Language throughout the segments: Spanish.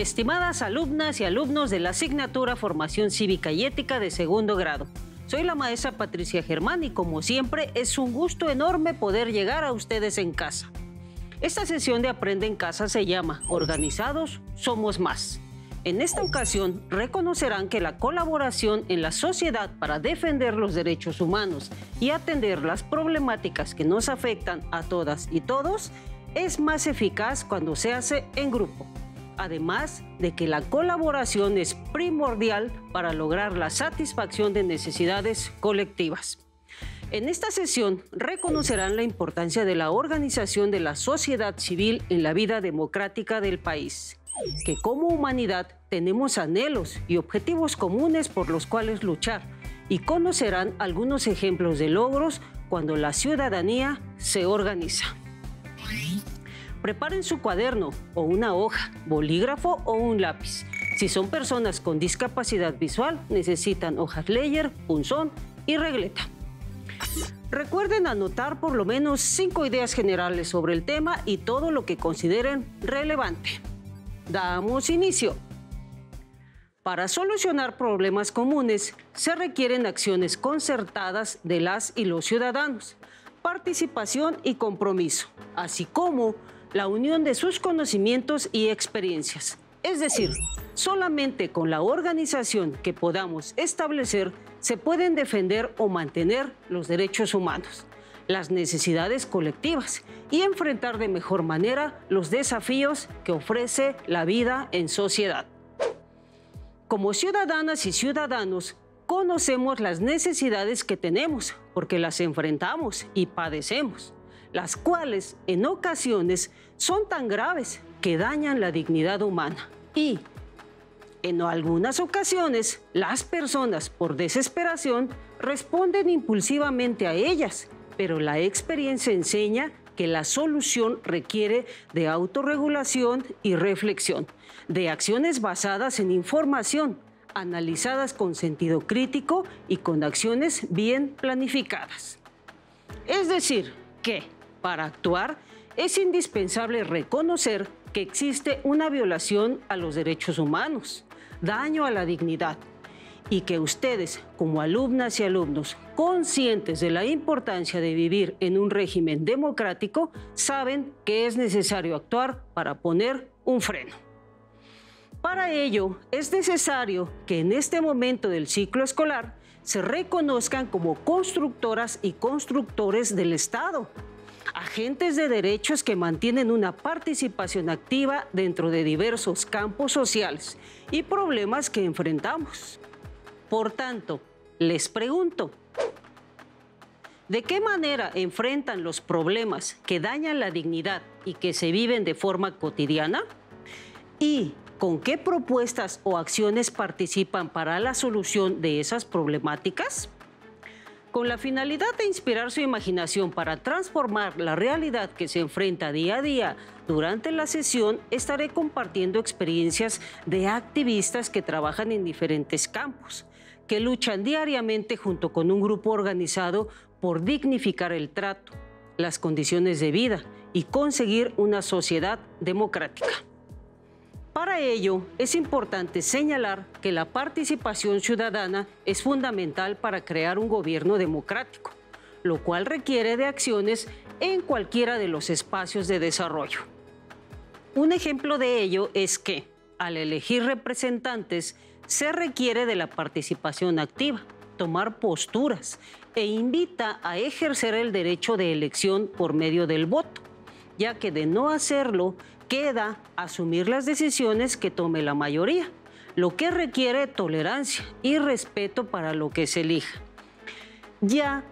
Estimadas alumnas y alumnos de la asignatura Formación Cívica y Ética de segundo grado, soy la maestra Patricia Germán y como siempre es un gusto enorme poder llegar a ustedes en casa. Esta sesión de Aprende en Casa se llama Organizados Somos Más. En esta ocasión reconocerán que la colaboración en la sociedad para defender los derechos humanos y atender las problemáticas que nos afectan a todas y todos es más eficaz cuando se hace en grupo. Además de que la colaboración es primordial para lograr la satisfacción de necesidades colectivas. En esta sesión reconocerán la importancia de la organización de la sociedad civil en la vida democrática del país, que como humanidad tenemos anhelos y objetivos comunes por los cuales luchar, y conocerán algunos ejemplos de logros cuando la ciudadanía se organiza. Preparen su cuaderno o una hoja, bolígrafo o un lápiz. Si son personas con discapacidad visual, necesitan hojas Leyer, punzón y regleta. Recuerden anotar por lo menos 5 ideas generales sobre el tema y todo lo que consideren relevante. Damos inicio. Para solucionar problemas comunes, se requieren acciones concertadas de las y los ciudadanos, participación y compromiso, así como la unión de sus conocimientos y experiencias. Es decir, solamente con la organización que podamos establecer se pueden defender o mantener los derechos humanos, las necesidades colectivas y enfrentar de mejor manera los desafíos que ofrece la vida en sociedad. Como ciudadanas y ciudadanos, conocemos las necesidades que tenemos porque las enfrentamos y padecemos, las cuales en ocasiones son tan graves que dañan la dignidad humana. Y en algunas ocasiones las personas por desesperación responden impulsivamente a ellas, pero la experiencia enseña que la solución requiere de autorregulación y reflexión, de acciones basadas en información, analizadas con sentido crítico y con acciones bien planificadas. Es decir, que para actuar es indispensable reconocer que existe una violación a los derechos humanos, daño a la dignidad, y que ustedes, como alumnas y alumnos conscientes de la importancia de vivir en un régimen democrático, saben que es necesario actuar para poner un freno. Para ello, es necesario que en este momento del ciclo escolar se reconozcan como constructoras y constructores del Estado, agentes de derechos que mantienen una participación activa dentro de diversos campos sociales y problemas que enfrentamos. Por tanto, les pregunto, ¿de qué manera enfrentan los problemas que dañan la dignidad y que se viven de forma cotidiana? ¿Y con qué propuestas o acciones participan para la solución de esas problemáticas? Con la finalidad de inspirar su imaginación para transformar la realidad que se enfrenta día a día, durante la sesión estaré compartiendo experiencias de activistas que trabajan en diferentes campos, que luchan diariamente junto con un grupo organizado por dignificar el trato, las condiciones de vida y conseguir una sociedad democrática. Para ello, es importante señalar que la participación ciudadana es fundamental para crear un gobierno democrático, lo cual requiere de acciones en cualquiera de los espacios de desarrollo. Un ejemplo de ello es que, al elegir representantes, se requiere de la participación activa, tomar posturas e invita a ejercer el derecho de elección por medio del voto, ya que de no hacerlo, queda asumir las decisiones que tome la mayoría, lo que requiere tolerancia y respeto para lo que se elija, ya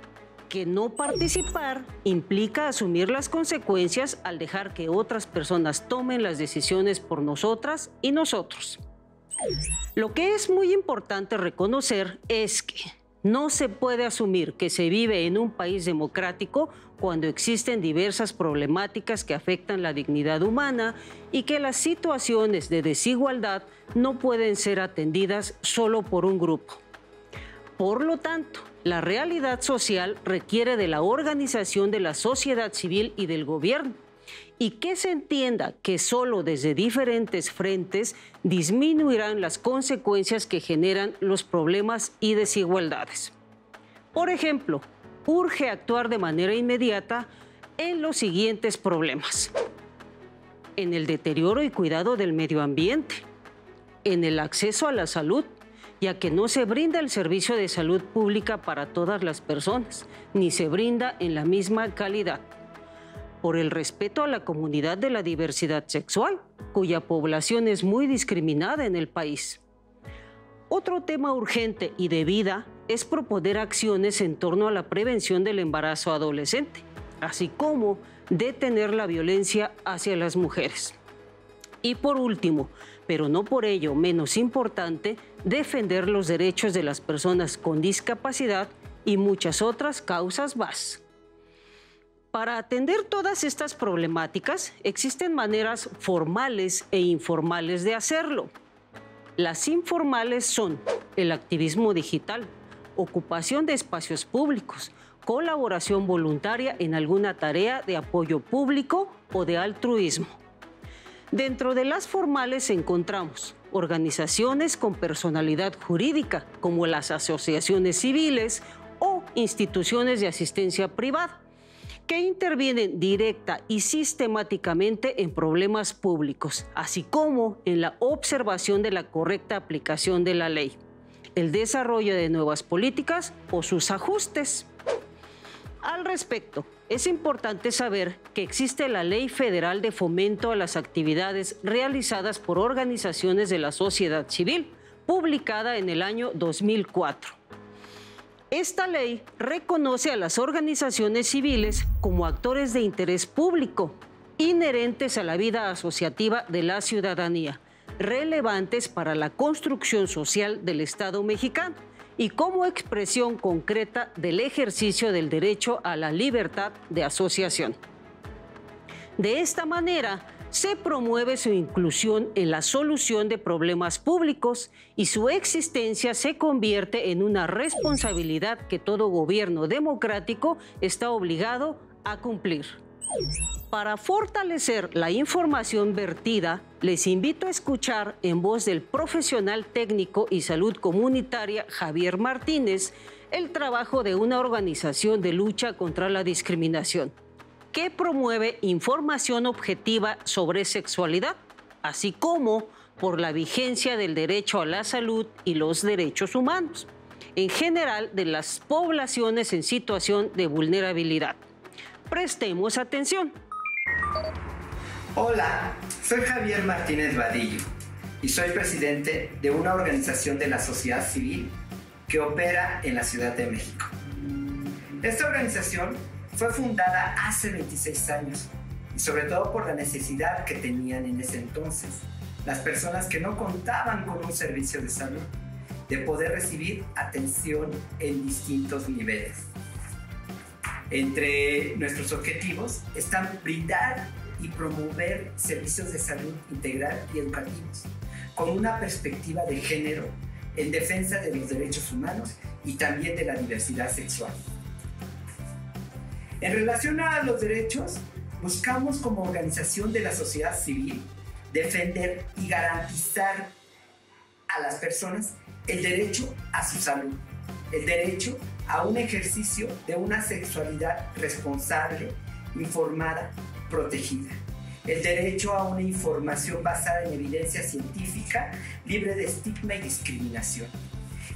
que no participar implica asumir las consecuencias al dejar que otras personas tomen las decisiones por nosotras y nosotros. Lo que es muy importante reconocer es que no se puede asumir que se vive en un país democrático cuando existen diversas problemáticas que afectan la dignidad humana y que las situaciones de desigualdad no pueden ser atendidas solo por un grupo. Por lo tanto, la realidad social requiere de la organización de la sociedad civil y del gobierno, y que se entienda que solo desde diferentes frentes disminuirán las consecuencias que generan los problemas y desigualdades. Por ejemplo, urge actuar de manera inmediata en los siguientes problemas: en el deterioro y cuidado del medio ambiente, en el acceso a la salud, ya que no se brinda el servicio de salud pública para todas las personas, ni se brinda en la misma calidad; por el respeto a la comunidad de la diversidad sexual, cuya población es muy discriminada en el país. Otro tema urgente y de vida es proponer acciones en torno a la prevención del embarazo adolescente, así como detener la violencia hacia las mujeres. Y por último, pero no por ello menos importante, defender los derechos de las personas con discapacidad y muchas otras causas más. Para atender todas estas problemáticas, existen maneras formales e informales de hacerlo. Las informales son el activismo digital, ocupación de espacios públicos, colaboración voluntaria en alguna tarea de apoyo público o de altruismo. Dentro de las formales encontramos organizaciones con personalidad jurídica, como las asociaciones civiles o instituciones de asistencia privada, que intervienen directa y sistemáticamente en problemas públicos, así como en la observación de la correcta aplicación de la ley, el desarrollo de nuevas políticas o sus ajustes. Al respecto, es importante saber que existe la Ley Federal de Fomento a las Actividades realizadas por organizaciones de la sociedad civil, publicada en el año 2004. Esta ley reconoce a las organizaciones civiles como actores de interés público, inherentes a la vida asociativa de la ciudadanía, relevantes para la construcción social del Estado mexicano y como expresión concreta del ejercicio del derecho a la libertad de asociación. De esta manera, se promueve su inclusión en la solución de problemas públicos y su existencia se convierte en una responsabilidad que todo gobierno democrático está obligado a cumplir. Para fortalecer la información vertida, les invito a escuchar en voz del profesional técnico y salud comunitaria Javier Martínez el trabajo de una organización de lucha contra la discriminación, que promueve información objetiva sobre sexualidad, así como por la vigencia del derecho a la salud y los derechos humanos, en general de las poblaciones en situación de vulnerabilidad. Prestemos atención. Hola, soy Javier Martínez Vadillo y soy presidente de una organización de la sociedad civil que opera en la Ciudad de México. Esta organización fue fundada hace 26 años y sobre todo por la necesidad que tenían en ese entonces las personas que no contaban con un servicio de salud, de poder recibir atención en distintos niveles. Entre nuestros objetivos están brindar y promover servicios de salud integral y educativos, con una perspectiva de género en defensa de los derechos humanos y también de la diversidad sexual. En relación a los derechos, buscamos como organización de la sociedad civil defender y garantizar a las personas el derecho a su salud, el derecho a un ejercicio de una sexualidad responsable, informada, protegida, el derecho a una información basada en evidencia científica, libre de estigma y discriminación.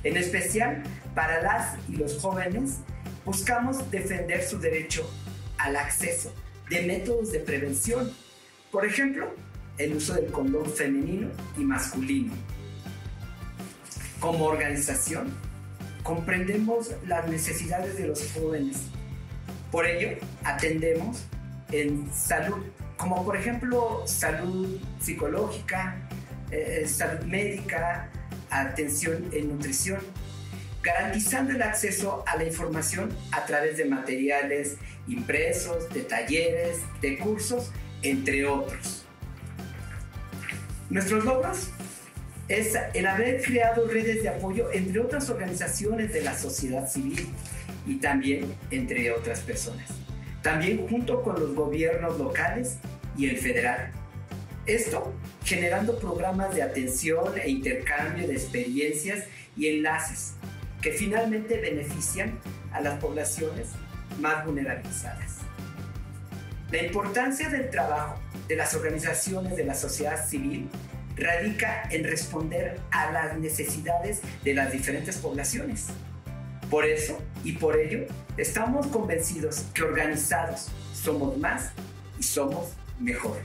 En especial, para las y los jóvenes, buscamos defender su derecho al acceso de métodos de prevención, por ejemplo, el uso del condón femenino y masculino. Como organización, comprendemos las necesidades de los jóvenes. Por ello, atendemos en salud, como por ejemplo salud psicológica, salud médica, atención en nutrición, garantizando el acceso a la información a través de materiales impresos, de talleres, de cursos, entre otros. Nuestros logros es el haber creado redes de apoyo entre otras organizaciones de la sociedad civil y también entre otras personas. también junto con los gobiernos locales y el federal. Esto generando programas de atención e intercambio de experiencias y enlaces que finalmente benefician a las poblaciones más vulnerabilizadas. La importancia del trabajo de las organizaciones de la sociedad civil radica en responder a las necesidades de las diferentes poblaciones. Por eso y por ello, estamos convencidos que organizados somos más y somos mejor.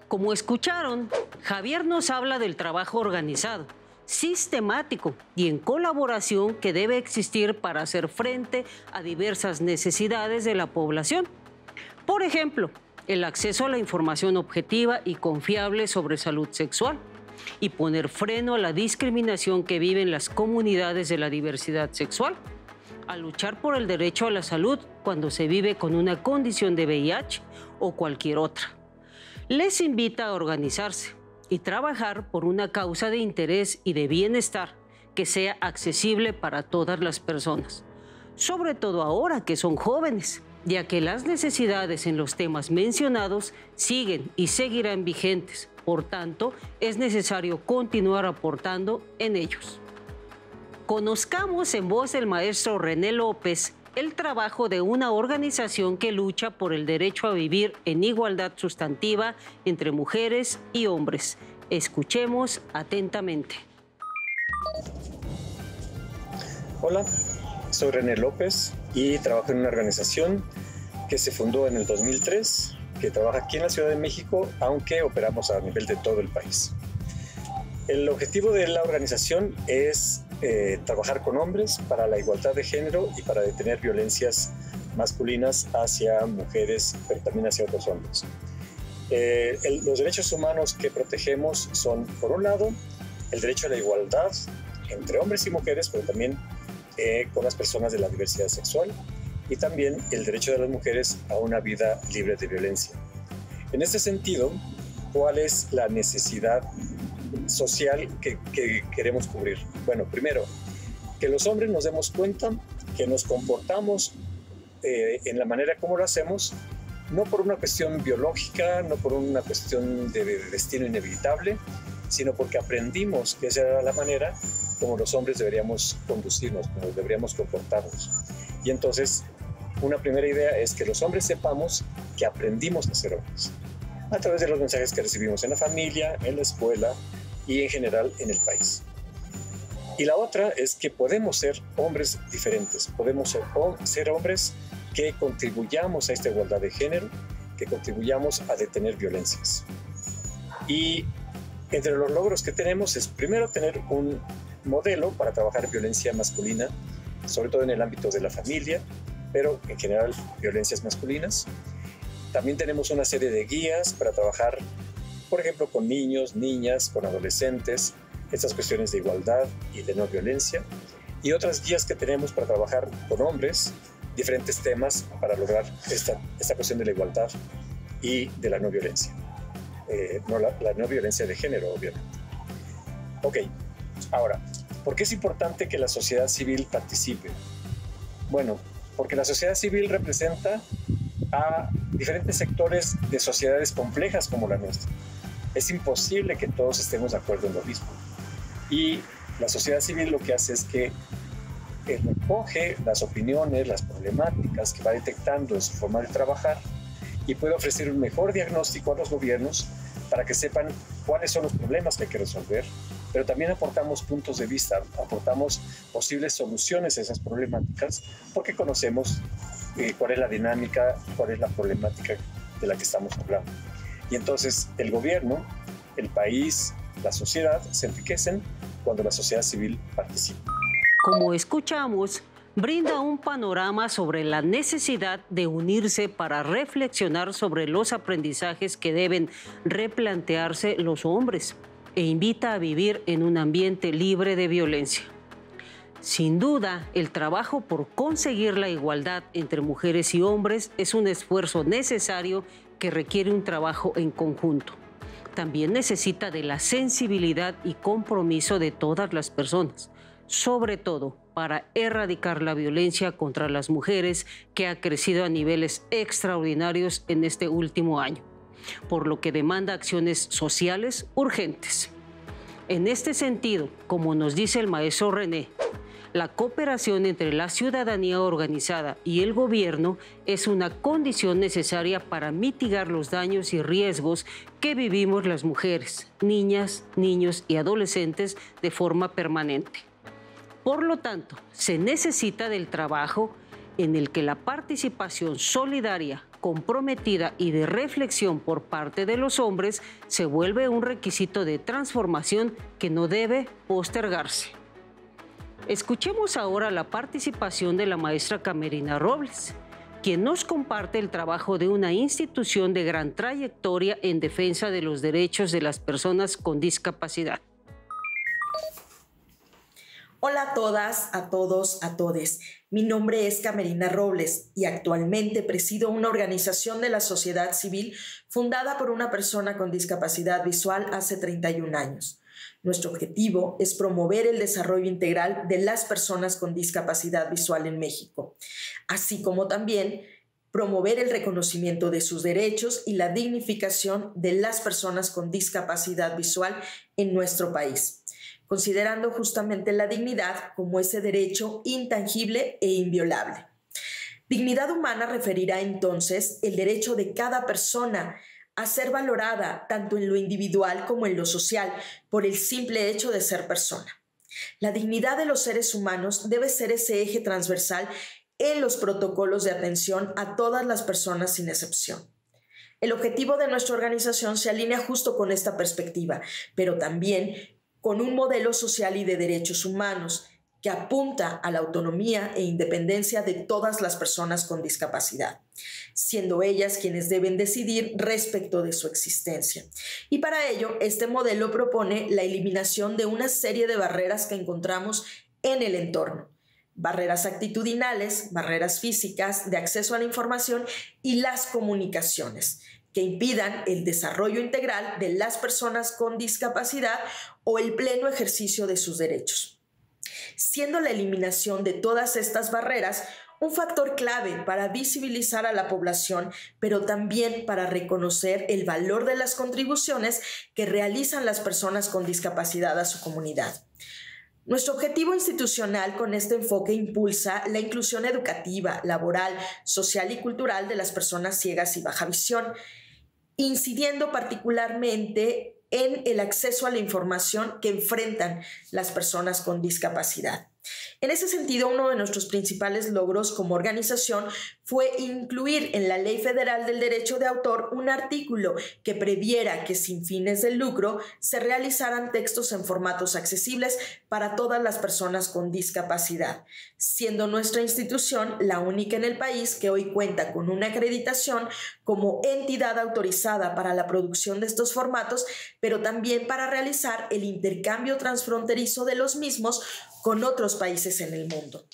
Como escucharon, Javier nos habla del trabajo organizado, sistemático y en colaboración que debe existir para hacer frente a diversas necesidades de la población. Por ejemplo, el acceso a la información objetiva y confiable sobre salud sexual y poner freno a la discriminación que viven las comunidades de la diversidad sexual, a luchar por el derecho a la salud cuando se vive con una condición de VIH o cualquier otra. Les invita a organizarse y trabajar por una causa de interés y de bienestar que sea accesible para todas las personas, sobre todo ahora que son jóvenes, ya que las necesidades en los temas mencionados siguen y seguirán vigentes. Por tanto, es necesario continuar aportando en ellos. Conozcamos en voz del maestro René López el trabajo de una organización que lucha por el derecho a vivir en igualdad sustantiva entre mujeres y hombres. Escuchemos atentamente. Hola, soy René López y trabajo en una organización que se fundó en el 2003, que trabaja aquí en la Ciudad de México, aunque operamos a nivel de todo el país. El objetivo de la organización es trabajar con hombres para la igualdad de género y para detener violencias masculinas hacia mujeres, pero también hacia otros hombres. Los derechos humanos que protegemos son, por un lado, el derecho a la igualdad entre hombres y mujeres, pero también con las personas de la diversidad sexual, y también el derecho de las mujeres a una vida libre de violencia. En este sentido, ¿cuál es la necesidad social que queremos cubrir? Bueno, primero, que los hombres nos demos cuenta que nos comportamos en la manera como lo hacemos, no por una cuestión biológica, no por una cuestión de destino inevitable, sino porque aprendimos que esa era la manera como los hombres deberíamos conducirnos, como deberíamos comportarnos. Y entonces, una primera idea es que los hombres sepamos que aprendimos a ser hombres, a través de los mensajes que recibimos en la familia, en la escuela y en general en el país. Y la otra es que podemos ser hombres diferentes, podemos ser hombres que contribuyamos a esta igualdad de género, que contribuyamos a detener violencias. Y entre los logros que tenemos es primero tener un modelo para trabajar violencia masculina, sobre todo en el ámbito de la familia, pero en general violencias masculinas. También tenemos una serie de guías para trabajar, por ejemplo, con niños, niñas, con adolescentes, estas cuestiones de igualdad y de no violencia, y otras guías que tenemos para trabajar con hombres, diferentes temas para lograr esta cuestión de la igualdad y de la no violencia. La no violencia de género, obviamente. Ok, ahora, ¿por qué es importante que la sociedad civil participe? Bueno, porque la sociedad civil representa a diferentes sectores de sociedades complejas como la nuestra. Es imposible que todos estemos de acuerdo en lo mismo. Y la sociedad civil lo que hace es que recoge las opiniones, las problemáticas que va detectando en su forma de trabajar y puede ofrecer un mejor diagnóstico a los gobiernos para que sepan cuáles son los problemas que hay que resolver, pero también aportamos puntos de vista, aportamos posibles soluciones a esas problemáticas porque conocemos cuál es la dinámica, cuál es la problemática de la que estamos hablando. Y entonces el gobierno, el país, la sociedad se enriquecen cuando la sociedad civil participa. Como escuchamos, brinda un panorama sobre la necesidad de unirse para reflexionar sobre los aprendizajes que deben replantearse los hombres e invita a vivir en un ambiente libre de violencia. Sin duda, el trabajo por conseguir la igualdad entre mujeres y hombres es un esfuerzo necesario que requiere un trabajo en conjunto. También necesita de la sensibilidad y compromiso de todas las personas, sobre todo para para erradicar la violencia contra las mujeres, que ha crecido a niveles extraordinarios en este último año, por lo que demanda acciones sociales urgentes. En este sentido, como nos dice el maestro René, la cooperación entre la ciudadanía organizada y el gobierno es una condición necesaria para mitigar los daños y riesgos que vivimos las mujeres, niñas, niños y adolescentes de forma permanente. Por lo tanto, se necesita del trabajo en el que la participación solidaria, comprometida y de reflexión por parte de los hombres se vuelve un requisito de transformación que no debe postergarse. Escuchemos ahora la participación de la maestra Camerina Robles, quien nos comparte el trabajo de una institución de gran trayectoria en defensa de los derechos de las personas con discapacidad. Hola a todas, a todos, a todes. Mi nombre es Camerina Robles y actualmente presido una organización de la sociedad civil fundada por una persona con discapacidad visual hace 31 años. Nuestro objetivo es promover el desarrollo integral de las personas con discapacidad visual en México, así como también promover el reconocimiento de sus derechos y la dignificación de las personas con discapacidad visual en nuestro país, considerando justamente la dignidad como ese derecho intangible e inviolable. Dignidad humana referirá entonces el derecho de cada persona a ser valorada tanto en lo individual como en lo social por el simple hecho de ser persona. La dignidad de los seres humanos debe ser ese eje transversal en los protocolos de atención a todas las personas sin excepción. El objetivo de nuestra organización se alinea justo con esta perspectiva, pero también con un modelo social y de derechos humanos que apunta a la autonomía e independencia de todas las personas con discapacidad, siendo ellas quienes deben decidir respecto de su existencia. Y para ello, este modelo propone la eliminación de una serie de barreras que encontramos en el entorno. Barreras actitudinales, barreras físicas, de acceso a la información y las comunicaciones, que impidan el desarrollo integral de las personas con discapacidad o el pleno ejercicio de sus derechos, siendo la eliminación de todas estas barreras un factor clave para visibilizar a la población, pero también para reconocer el valor de las contribuciones que realizan las personas con discapacidad a su comunidad. Nuestro objetivo institucional con este enfoque impulsa la inclusión educativa, laboral, social y cultural de las personas ciegas y baja visión, incidiendo particularmente en el acceso a la información que enfrentan las personas con discapacidad. En ese sentido, uno de nuestros principales logros como organización fue incluir en la Ley Federal del Derecho de Autor un artículo que previera que sin fines de lucro se realizaran textos en formatos accesibles para todas las personas con discapacidad, siendo nuestra institución la única en el país que hoy cuenta con una acreditación como entidad autorizada para la producción de estos formatos, pero también para realizar el intercambio transfronterizo de los mismos con otros países en el mundo.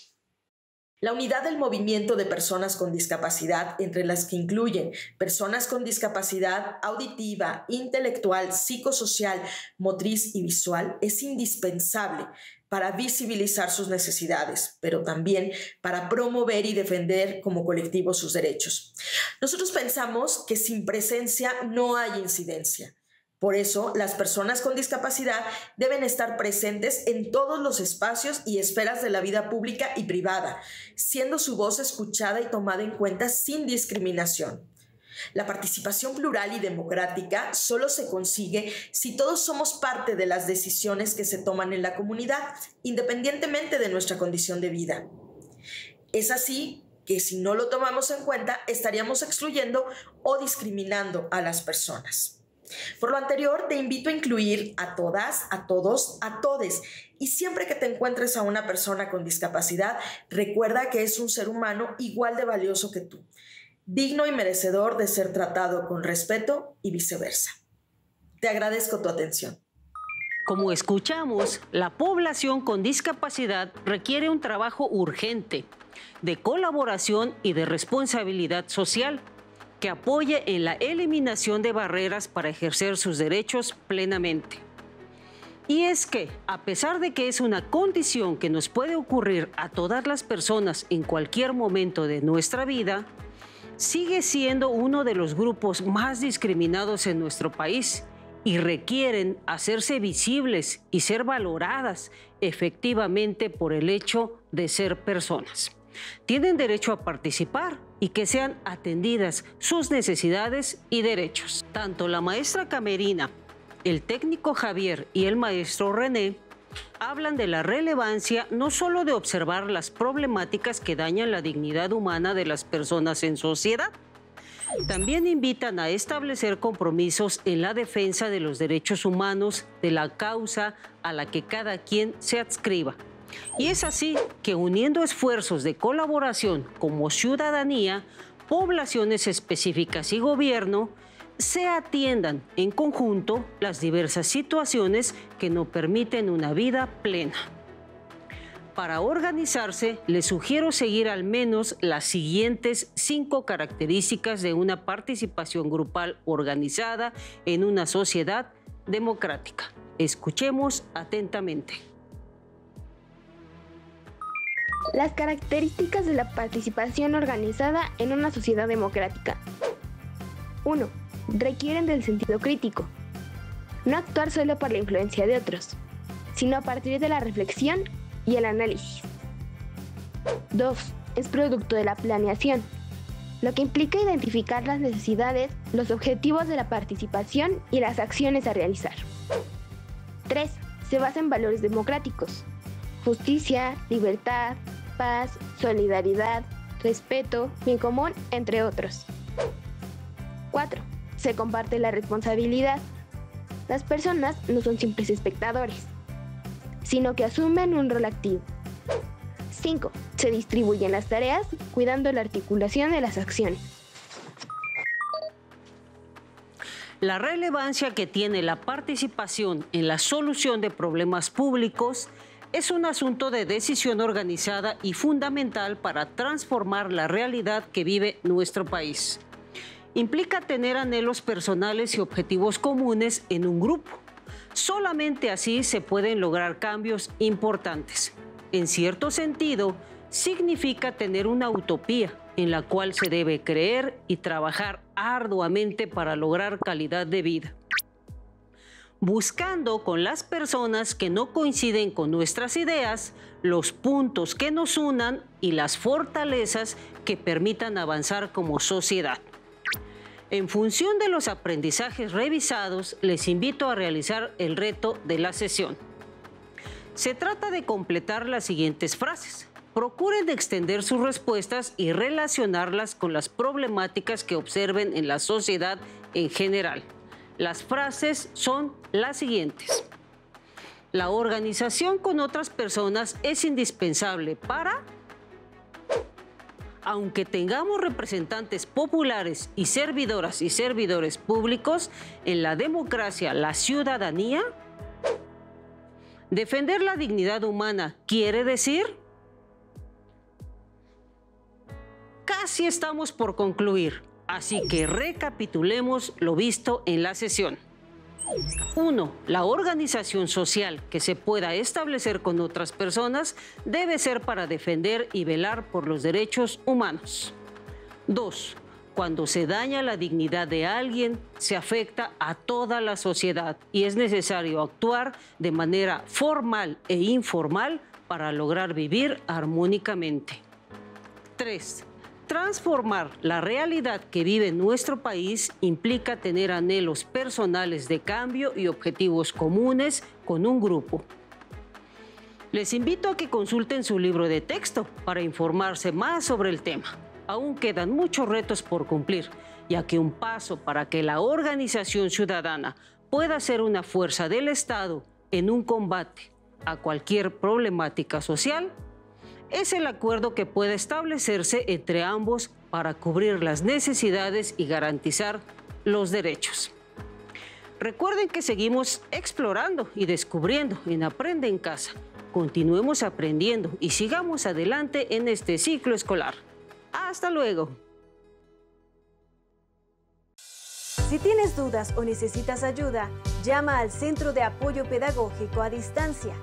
La unidad del movimiento de personas con discapacidad, entre las que incluyen personas con discapacidad auditiva, intelectual, psicosocial, motriz y visual, es indispensable para visibilizar sus necesidades, pero también para promover y defender como colectivo sus derechos. Nosotros pensamos que sin presencia no hay incidencia. Por eso, las personas con discapacidad deben estar presentes en todos los espacios y esferas de la vida pública y privada, siendo su voz escuchada y tomada en cuenta sin discriminación. La participación plural y democrática solo se consigue si todos somos parte de las decisiones que se toman en la comunidad, independientemente de nuestra condición de vida. Es así que si no lo tomamos en cuenta, estaríamos excluyendo o discriminando a las personas. Por lo anterior, te invito a incluir a todas, a todos, a todes. Y siempre que te encuentres a una persona con discapacidad, recuerda que es un ser humano igual de valioso que tú, digno y merecedor de ser tratado con respeto y viceversa. Te agradezco tu atención. Como escuchamos, la población con discapacidad requiere un trabajo urgente, de colaboración y de responsabilidad social, que apoye en la eliminación de barreras para ejercer sus derechos plenamente. Y es que, a pesar de que es una condición que nos puede ocurrir a todas las personas en cualquier momento de nuestra vida, sigue siendo uno de los grupos más discriminados en nuestro país y requieren hacerse visibles y ser valoradas efectivamente por el hecho de ser personas. Tienen derecho a participar y que sean atendidas sus necesidades y derechos. Tanto la maestra Camerina, el técnico Javier y el maestro René hablan de la relevancia no solo de observar las problemáticas que dañan la dignidad humana de las personas en sociedad, también invitan a establecer compromisos en la defensa de los derechos humanos de la causa a la que cada quien se adscriba. Y es así que uniendo esfuerzos de colaboración como ciudadanía, poblaciones específicas y gobierno, se atiendan en conjunto las diversas situaciones que nos permiten una vida plena. Para organizarse, les sugiero seguir al menos las siguientes 5 características de una participación grupal organizada en una sociedad democrática. Escuchemos atentamente. Las características de la participación organizada en una sociedad democrática. 1. Requieren del sentido crítico. No actuar solo por la influencia de otros, sino a partir de la reflexión y el análisis. 2. Es producto de la planeación, lo que implica identificar las necesidades, los objetivos de la participación y las acciones a realizar. 3. Se basa en valores democráticos: justicia, libertad, paz, solidaridad, respeto, bien común, entre otros. 4. Se comparte la responsabilidad. Las personas no son simples espectadores, sino que asumen un rol activo. 5. Se distribuyen las tareas, cuidando la articulación de las acciones. La relevancia que tiene la participación en la solución de problemas públicos es un asunto de decisión organizada y fundamental para transformar la realidad que vive nuestro país. Implica tener anhelos personales y objetivos comunes en un grupo. Solamente así se pueden lograr cambios importantes. En cierto sentido, significa tener una utopía en la cual se debe creer y trabajar arduamente para lograr calidad de vida, buscando con las personas que no coinciden con nuestras ideas los puntos que nos unan y las fortalezas que permitan avanzar como sociedad. En función de los aprendizajes revisados, les invito a realizar el reto de la sesión. Se trata de completar las siguientes frases. Procuren extender sus respuestas y relacionarlas con las problemáticas que observen en la sociedad en general. Las frases son las siguientes. La organización con otras personas es indispensable para... Aunque tengamos representantes populares y servidoras y servidores públicos, en la democracia, la ciudadanía, defender la dignidad humana quiere decir... Casi estamos por concluir, así que recapitulemos lo visto en la sesión. 1. La organización social que se pueda establecer con otras personas debe ser para defender y velar por los derechos humanos. 2. Cuando se daña la dignidad de alguien, se afecta a toda la sociedad y es necesario actuar de manera formal e informal para lograr vivir armónicamente. 3. Transformar la realidad que vive nuestro país implica tener anhelos personales de cambio y objetivos comunes con un grupo. Les invito a que consulten su libro de texto para informarse más sobre el tema. Aún quedan muchos retos por cumplir, ya que un paso para que la organización ciudadana pueda ser una fuerza del Estado en un combate a cualquier problemática social es el acuerdo que pueda establecerse entre ambos para cubrir las necesidades y garantizar los derechos. Recuerden que seguimos explorando y descubriendo en Aprende en Casa. Continuemos aprendiendo y sigamos adelante en este ciclo escolar. ¡Hasta luego! Si tienes dudas o necesitas ayuda, llama al Centro de Apoyo Pedagógico a Distancia.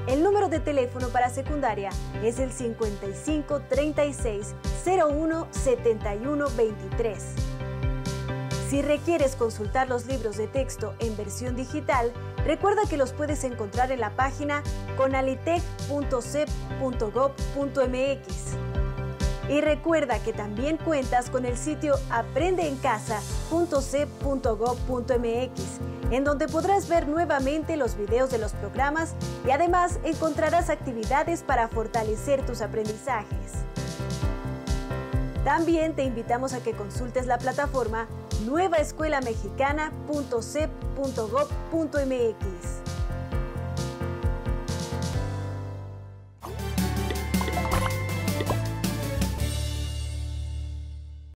El número de teléfono para secundaria es el 55 36 01 71 23. Si requieres consultar los libros de texto en versión digital, recuerda que los puedes encontrar en la página conalitec.cep.gov.mx. Y recuerda que también cuentas con el sitio aprendeencasa.cep.gov.mx, en donde podrás ver nuevamente los videos de los programas y además encontrarás actividades para fortalecer tus aprendizajes. También te invitamos a que consultes la plataforma nuevaescuelamexicana.cep.gov.mx.